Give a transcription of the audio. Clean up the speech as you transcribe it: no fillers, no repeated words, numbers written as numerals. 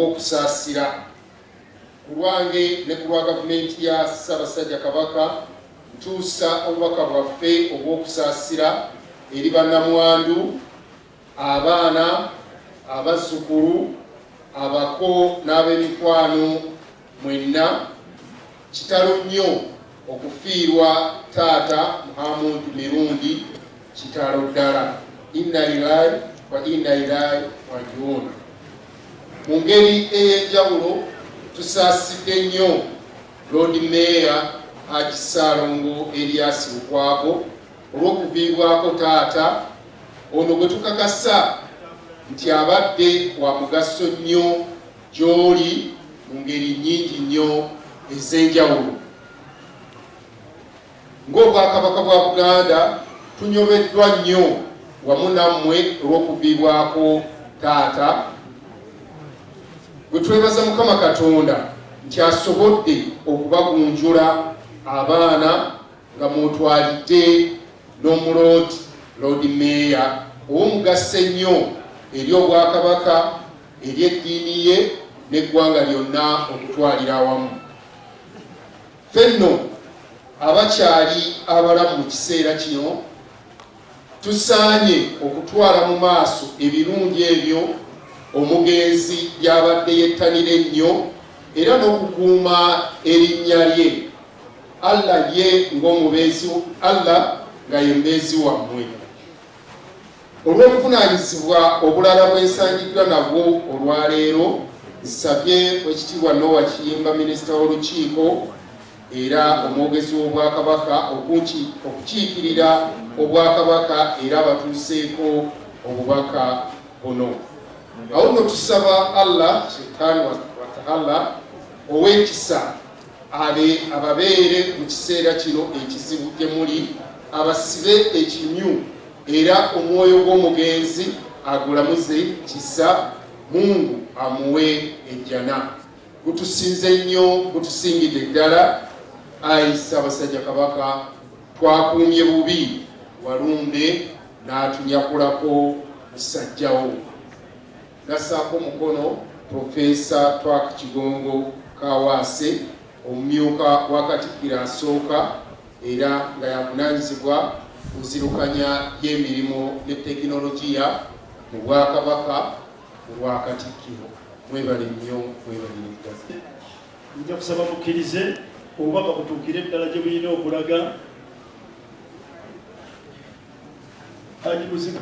okusaasira ku lwange ne ku lwa gavumenti ya Ssaabasajja Kabaka ntuusa obubaka bwaffe obw'okusaasira eri bannamwandu, abaana, abazzukulu, abako n'ab'emikwano mwenna. Kitalo nnyo okufiirwa taata Muhammad Mirundi, kitalo ddala. Inna lillahi wa inna ilaihi raaji'uun. Mu ngeri ey'enjawulo tusaasidde nnyo Lord Mayor Haji Ssaalongo Erias Lukwago olw'okuviibwako taata ono gwe tukakasa nti abadde wa mugaso nnyo gy'oli mu ngeri nnyingi nnyo ez'enjawulo. Ng'Obwakabaka bwa Buganda tunyobeddwa nnyo wamu nammwe olw'okuviibwako taata, gwe twebaza Mukama Katonda nti asobodde okubagunjula abaana nga mwotwalidde n'omuloodi Lord Mayor ow'omugaso ennyo eri Obwakabaka, eri eddiini ye n'eggwanga lyonna okutwalira awamu. Ffenno abakyali abalamu mu kiseera kino tusaanye okutwala mu maaso ebirungi ebyo omugenzi by'abadde yettanira ennyo era n'okukuuma erinnya lye. Allah ye ng'omubeezi, Allah nga ye mubeezi wammwe. Olw'obuvunaanyizibwa obulala bwensangiddwa nabwo olwaleero, nsabye Oweekitiibwa Noah Kiyimba, minisita w'olukiiko era omwogezi w'Obwakabaka, okukiikirira Obwakabaka era abatuuseeko obubaka buno. Awo nno tusaba Allah subhanahu wa ta'ala ow'ekisa ababeere mu kiseera kino ekizibu gye muli, abasibe ekimyu era omwoyo gw'omugenzi agulamuze kisa, Mungu amuwe ejjana. Gutusinze nnyo, gutusingidde ddala. Ayi Ssaabasajja Kabaka, twakuumye bubi walumbe n'atunyakulako musajjawo. Nassaako omukono Profesa Twaka Kigongo Kaawaase, omumyuka wa Katikkiro asooka era nga yavunaanyizibwa kuzirukanya y'emirimu ne tekinologiya mu Bwakabaka obwa Katikkiro. Mwebale nnyo, mwebale nnyo. Nja kusaba mukkirize obubaka butuukire eddala gye bulina okulaga. Haji Muzigo